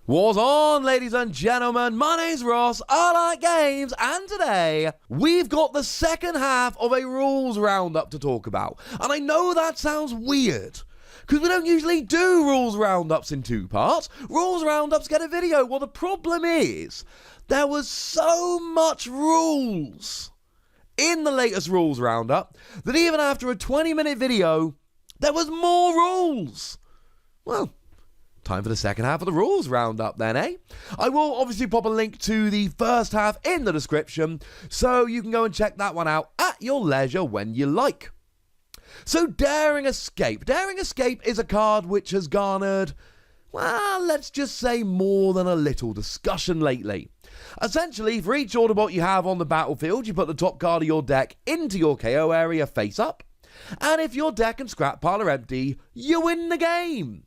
What's on, ladies and gentlemen? My name's Ross, I like games, and today we've got the second half of a rules roundup to talk about. And I know that sounds weird, because we don't usually do rules roundups in two parts. Rules roundups get a video. Well, the problem is, there was so much rules in the latest rules roundup that even after a 20-minute video, there was more rules. Well, time for the second half of the rules roundup then, eh? I will obviously pop a link to the first half in the description, so you can go and check that one out at your leisure when you like. So Daring Escape. Daring Escape is a card which has garnered, well, let's just say more than a little discussion lately. Essentially, for each Autobot you have on the battlefield, you put the top card of your deck into your KO area face up, and if your deck and scrap pile are empty, you win the game.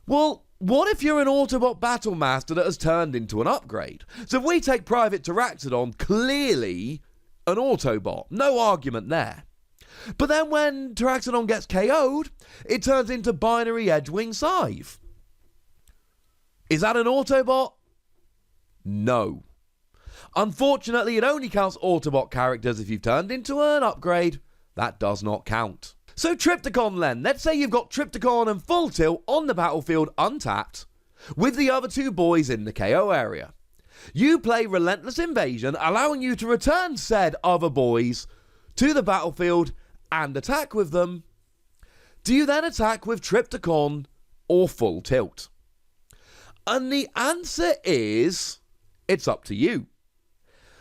Well, what if you're an Autobot Battle Master that has turned into an upgrade? So if we take Private Tyractodon, clearly an Autobot, no argument there. But then when Tyractodon gets KO'd, it turns into Binary Edgewing Scythe. Is that an Autobot? No. Unfortunately, it only counts Autobot characters if you've turned into an upgrade. That does not count. So Trypticon then, let's say you've got Trypticon and Full Tilt on the battlefield untapped, with the other two boys in the KO area. You play Relentless Invasion, allowing you to return said other boys to the battlefield and attack with them. Do you then attack with Trypticon or Full Tilt? And the answer is, it's up to you.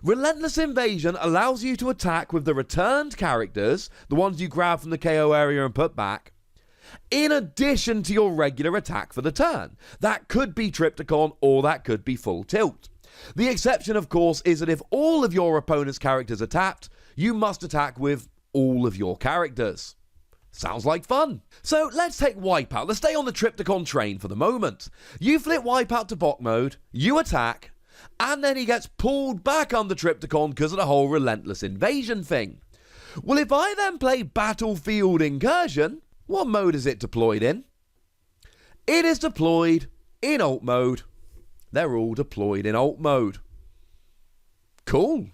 Relentless Invasion allows you to attack with the returned characters, the ones you grab from the KO area and put back, in addition to your regular attack for the turn. That could be Trypticon or that could be Full Tilt. The exception, of course, is that if all of your opponent's characters are tapped, you must attack with all of your characters. Sounds like fun. So let's take Wipeout. Let's stay on the Trypticon train for the moment. You flip Wipeout to Bok mode, you attack, and then he gets pulled back under Trypticon because of the whole Relentless Invasion thing. Well, if I then play Battlefield Incursion, what mode is it deployed in? It is deployed in Alt mode. They're all deployed in Alt mode. Cool.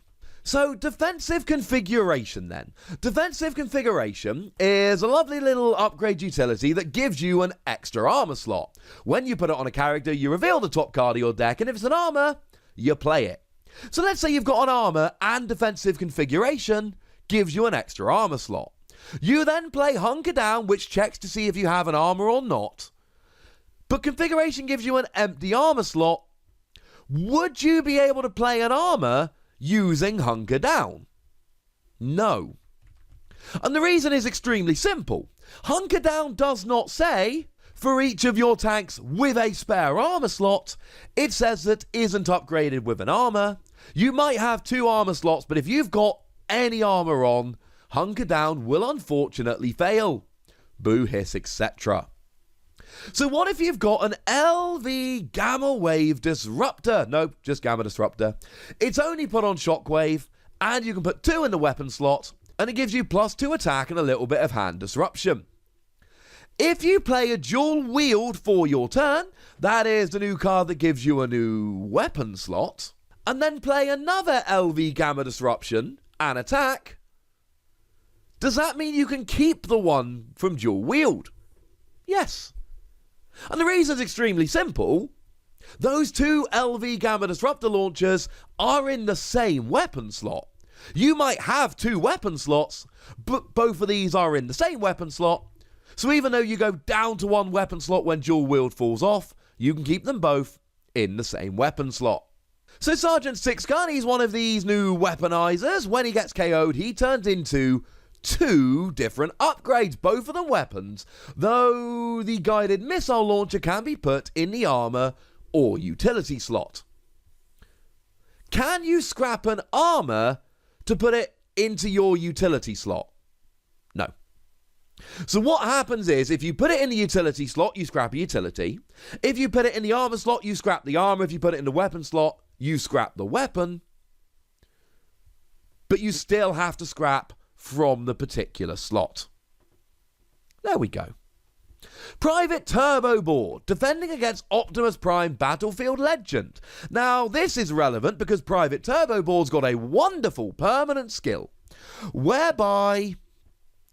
So, defensive configuration then. Defensive configuration is a lovely little upgrade utility that gives you an extra armor slot. When you put it on a character, you reveal the top card of your deck, and if it's an armor, you play it. So let's say you've got an armor and defensive configuration gives you an extra armor slot. You then play Hunker Down, which checks to see if you have an armor or not. But configuration gives you an empty armor slot. Would you be able to play an armor using Hunker Down? No. And the reason is extremely simple. Hunker Down does not say, for each of your tanks with a spare armor slot, it says that isn't upgraded with an armor. You might have two armor slots, but if you've got any armor on, Hunker Down will unfortunately fail. Boo, hiss, etc. So what if you've got an LV Gamma Wave Disruptor? Nope, just Gamma Disruptor. It's only put on Shockwave, and you can put 2 in the weapon slot, and it gives you +2 attack and a little bit of hand disruption. If you play a dual wield for your turn, that is the new card that gives you a new weapon slot, and then play another LV Gamma Disruption and attack, does that mean you can keep the one from dual wield? Yes. And the reason is extremely simple. Those two LV Gamma Disruptor launchers are in the same weapon slot. You might have 2 weapon slots, but both of these are in the same weapon slot. So even though you go down to 1 weapon slot when dual wield falls off, you can keep them both in the same weapon slot. So Sergeant Six Gun, he's one of these new weaponizers. When he gets KO'd, he turns into 2 different upgrades, both of them weapons, though the guided missile launcher can be put in the armor or utility slot. Can you scrap an armor to put it into your utility slot? No. So what happens is, if you put it in the utility slot, you scrap a utility. If you put it in the armor slot, you scrap the armor. If you put it in the weapon slot, you scrap the weapon. But you still have to scrap from the particular slot. There we go. Private Turbo Board, defending against Optimus Prime Battlefield Legend. Now, this is relevant because Private Turbo Board's got a wonderful permanent skill, whereby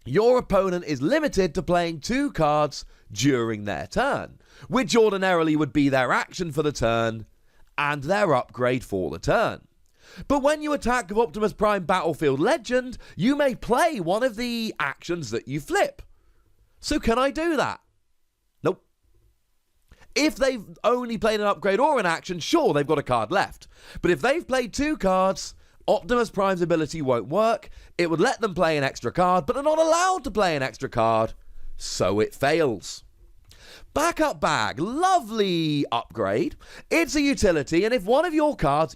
your opponent is limited to playing 2 cards during their turn, which ordinarily would be their action for the turn and their upgrade for the turn. But when you attack with Optimus Prime Battlefield Legend, you may play one of the actions that you flip. So can I do that? Nope. If they've only played an upgrade or an action, sure, they've got a card left. But if they've played 2 cards, Optimus Prime's ability won't work. It would let them play an extra card, but they're not allowed to play an extra card, so it fails. Backup Bag, lovely upgrade. It's a utility, and if one of your cards,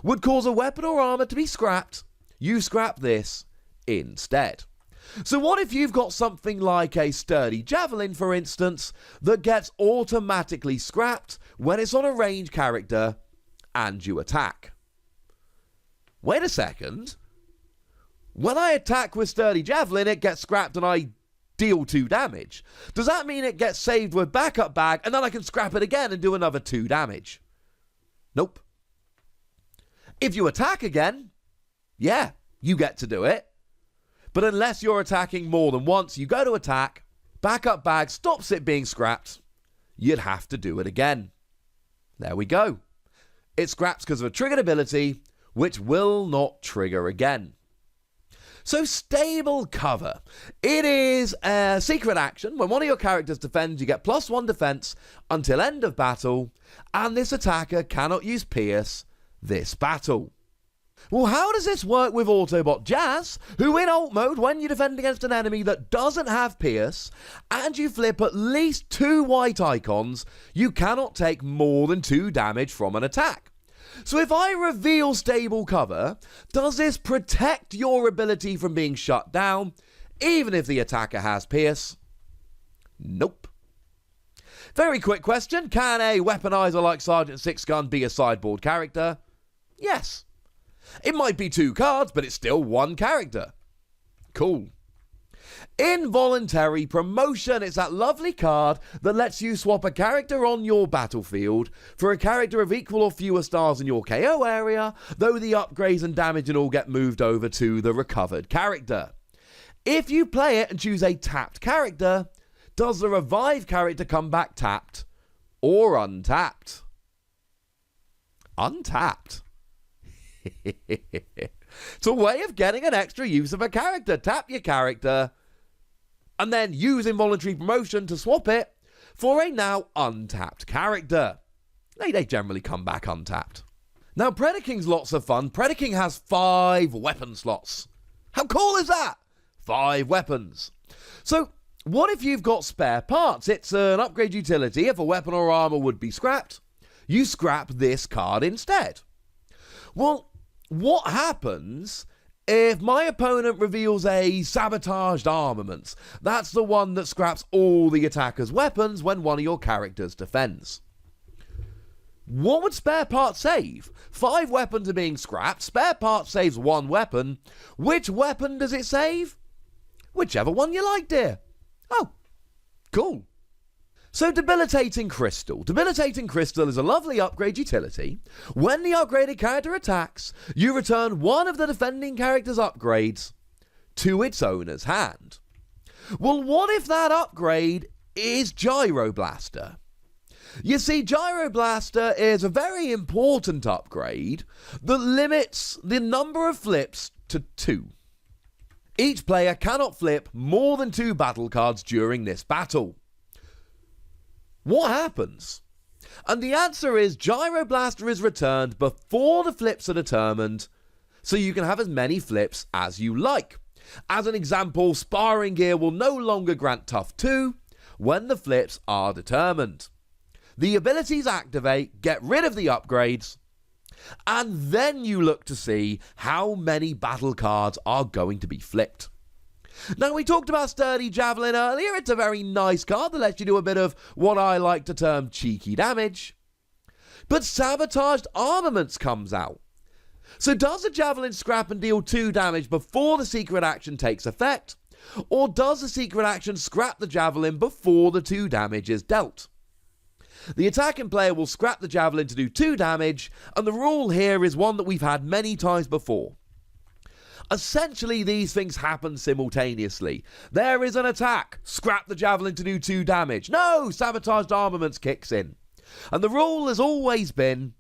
would cause a weapon or armor to be scrapped, you scrap this instead. So what if you've got something like a sturdy Javelin, for instance, that gets automatically scrapped when it's on a ranged character and you attack? Wait a second. When I attack with sturdy Javelin, it gets scrapped and I deal 2 damage. Does that mean it gets saved with Backup Bag and then I can scrap it again and do another 2 damage? Nope. If you attack again, yeah, you get to do it. But unless you're attacking more than once, you go to attack, Backup Bag stops it being scrapped, you'd have to do it again. There we go. It scraps because of a triggered ability, which will not trigger again. So stable cover. It is a secret action. When one of your characters defends, you get +1 defense until end of battle, and this attacker cannot use Pierce this battle. Well, how does this work with Autobot Jazz, who in ult mode, when you defend against an enemy that doesn't have Pierce, and you flip at least 2 white icons, you cannot take more than 2 damage from an attack. So if I reveal stable cover, does this protect your ability from being shut down, even if the attacker has Pierce? Nope. Very quick question, can a weaponizer like Sergeant Sixgun be a sideboard character? Yes. It might be 2 cards, but it's still 1 character. Cool. Involuntary Promotion. It's that lovely card that lets you swap a character on your battlefield for a character of equal or fewer stars in your KO area, though the upgrades and damage and all get moved over to the recovered character. If you play it and choose a tapped character, does the revived character come back tapped or untapped? Untapped. It's a way of getting an extra use of a character. Tap your character and then use Involuntary Promotion to swap it for a now untapped character. They generally come back untapped. Now, Predaking's lots of fun. Predaking has 5 weapon slots. How cool is that? 5 weapons. So, what if you've got spare parts? It's an upgrade utility. If a weapon or armor would be scrapped, you scrap this card instead. Well, what happens if my opponent reveals a sabotaged armaments? That's the one that scraps all the attacker's weapons when one of your characters defends. What would spare parts save? 5 weapons are being scrapped. Spare parts saves 1 weapon. Which weapon does it save? Whichever one you like, dear. Oh, cool. So Debilitating Crystal. Debilitating Crystal is a lovely upgrade utility. When the upgraded character attacks, you return one of the defending character's upgrades to its owner's hand. Well, what if that upgrade is Gyro Blaster? You see, Gyro Blaster is a very important upgrade that limits the number of flips to 2. Each player cannot flip more than 2 battle cards during this battle. What happens? And the answer is Gyro Blaster is returned before the flips are determined, so you can have as many flips as you like. As an example, Sparring Gear will no longer grant Tough 2 when the flips are determined. The abilities activate, get rid of the upgrades, and then you look to see how many battle cards are going to be flipped. Now, we talked about Sturdy Javelin earlier. It's a very nice card that lets you do a bit of what I like to term cheeky damage. But Sabotaged Armaments comes out. So does the Javelin scrap and deal 2 damage before the secret action takes effect? Or does the secret action scrap the Javelin before the 2 damage is dealt? The attacking player will scrap the Javelin to do 2 damage, and the rule here is one that we've had many times before. Essentially, these things happen simultaneously. There is an attack, scrap the Javelin to do 2 damage. No, sabotaged armaments kicks in. And the rule has always been,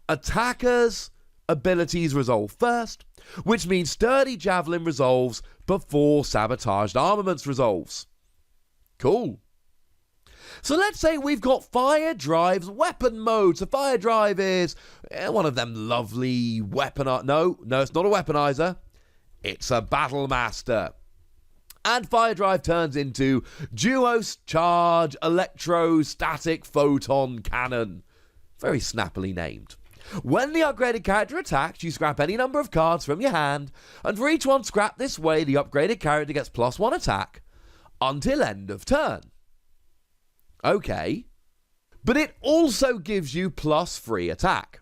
attackers' abilities resolve first, which means sturdy Javelin resolves before sabotaged armaments resolves. Cool. So let's say we've got FIREDRIVE's weapon mode. So FIREDRIVE is one of them lovely weapon... No, it's not a weaponizer. It's a battle master. And FIREDRIVE turns into Duos Charge Electrostatic Photon Cannon. Very snappily named. When the upgraded character attacks, you scrap any number of cards from your hand, and for each one scrapped this way, the upgraded character gets +1 attack until end of turn. Okay. But it also gives you +3 attack.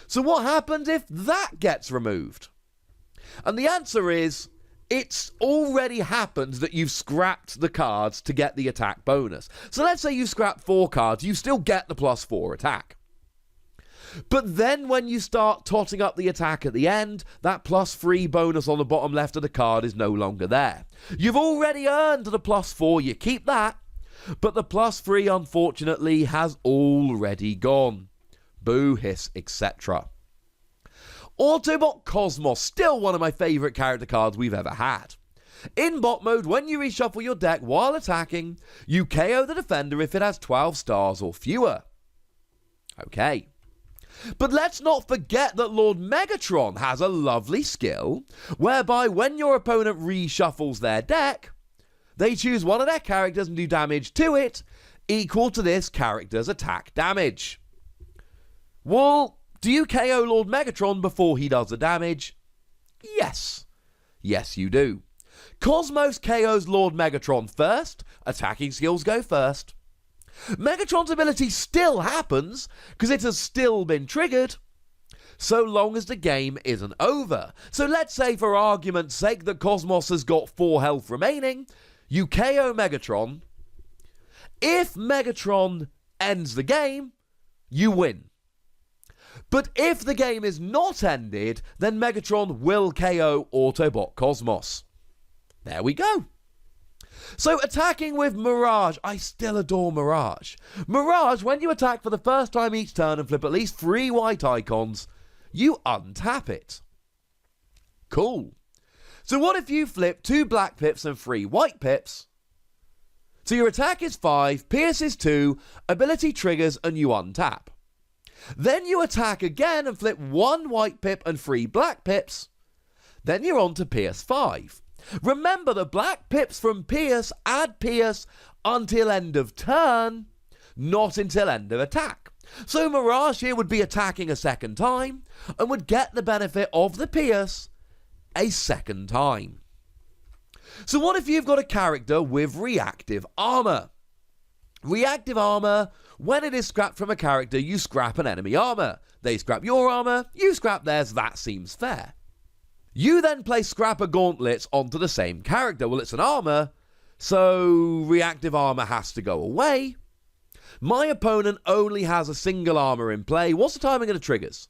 So what happens if that gets removed? And the answer is, it's already happened that you've scrapped the cards to get the attack bonus. So let's say you scrap 4 cards, you still get the +4 attack. But then when you start totting up the attack at the end, that +3 bonus on the bottom left of the card is no longer there. You've already earned the +4, you keep that, but the +3 unfortunately has already gone. Boo, hiss, etc. Autobot Cosmos, still one of my favourite character cards we've ever had. In bot mode, when you reshuffle your deck while attacking, you KO the defender if it has 12 stars or fewer. Okay. But let's not forget that Lord Megatron has a lovely skill, whereby when your opponent reshuffles their deck, they choose one of their characters and do damage to it, equal to this character's attack damage. Well, do you KO Lord Megatron before he does the damage? Yes. Yes, you do. Cosmos KOs Lord Megatron first, attacking skills go first. Megatron's ability still happens, because it has still been triggered, so long as the game isn't over. So let's say, for argument's sake, that Cosmos has got 4 health remaining, you KO Megatron. If Megatron ends the game, you win. But if the game is not ended, then Megatron will KO Autobot Cosmos. There we go. So attacking with Mirage, I still adore Mirage. Mirage, when you attack for the first time each turn and flip at least 3 white icons, you untap it. Cool. So what if you flip 2 black pips and 3 white pips? So your attack is 5, pierce is 2, ability triggers and you untap. Then you attack again and flip 1 white pip and 3 black pips. Then you're on to pierce 5. Remember, the black pips from pierce add pierce until end of turn, not until end of attack. So Mirage here would be attacking a second time and would get the benefit of the pierce a second time. So what if you've got a character with reactive armor? Reactive armor, when it is scrapped from a character, you scrap an enemy armor. They scrap your armor, you scrap theirs, that seems fair. You then place Scrapper Gauntlets onto the same character. Well, it's an armor, so reactive armor has to go away. My opponent only has a single armor in play. What's the timing of the triggers?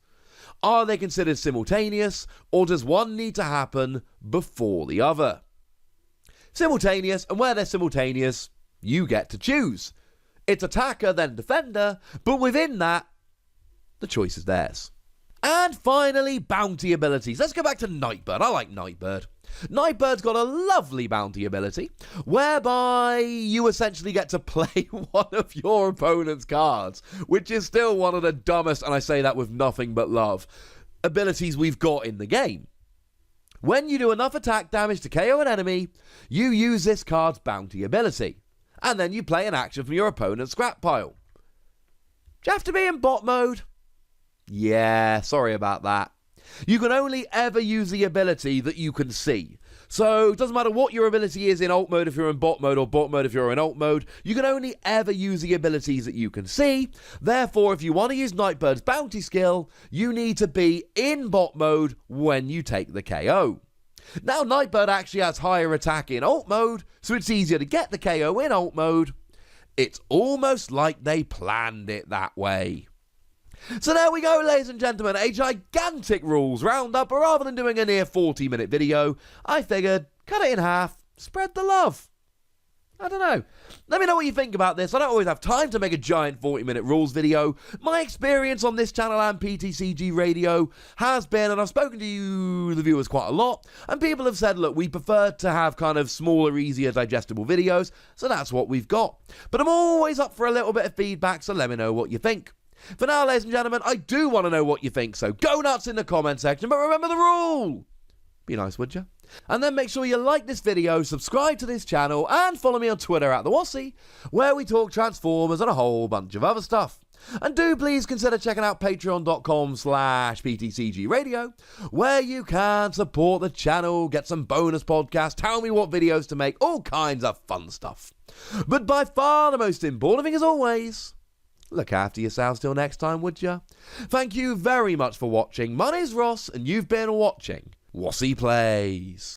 Are they considered simultaneous, or does one need to happen before the other? Simultaneous, and where they're simultaneous, you get to choose. It's attacker, then defender, but within that, the choice is theirs. And finally, bounty abilities. Let's go back to Nightbird. I like Nightbird. Nightbird's got a lovely bounty ability, whereby you essentially get to play one of your opponent's cards, which is still one of the dumbest, and I say that with nothing but love, abilities we've got in the game. When you do enough attack damage to KO an enemy, you use this card's bounty ability, and then you play an action from your opponent's scrap pile. Do you have to be in bot mode? Yeah, sorry about that. You can only ever use the ability that you can see. So it doesn't matter what your ability is in alt mode if you're in bot mode, or bot mode if you're in alt mode, you can only ever use the abilities that you can see. Therefore, if you want to use Nightbird's bounty skill, you need to be in bot mode when you take the KO. Now Nightbird actually has higher attack in alt mode, so it's easier to get the KO in alt mode. It's almost like they planned it that way. So there we go, ladies and gentlemen, a gigantic rules roundup, but rather than doing a near 40-minute video, I figured, cut it in half, spread the love. I don't know. Let me know what you think about this. I don't always have time to make a giant 40-minute rules video. My experience on this channel and PTCG Radio has been, and I've spoken to you, the viewers, quite a lot, and people have said, look, we prefer to have kind of smaller, easier, digestible videos, so that's what we've got. But I'm always up for a little bit of feedback, so let me know what you think. For now, ladies and gentlemen, I do want to know what you think, so go nuts in the comment section, but remember the rule. Be nice, would you? And then make sure you like this video, subscribe to this channel, and follow me on Twitter at the Wossy, where we talk Transformers and a whole bunch of other stuff. And do please consider checking out patreon.com/PTCG Radio, where you can support the channel, get some bonus podcasts, tell me what videos to make, all kinds of fun stuff. But by far the most important thing, as always, look after yourselves till next time, would you? Thank you very much for watching. My name's Ross, and you've been watching Wossy Plays.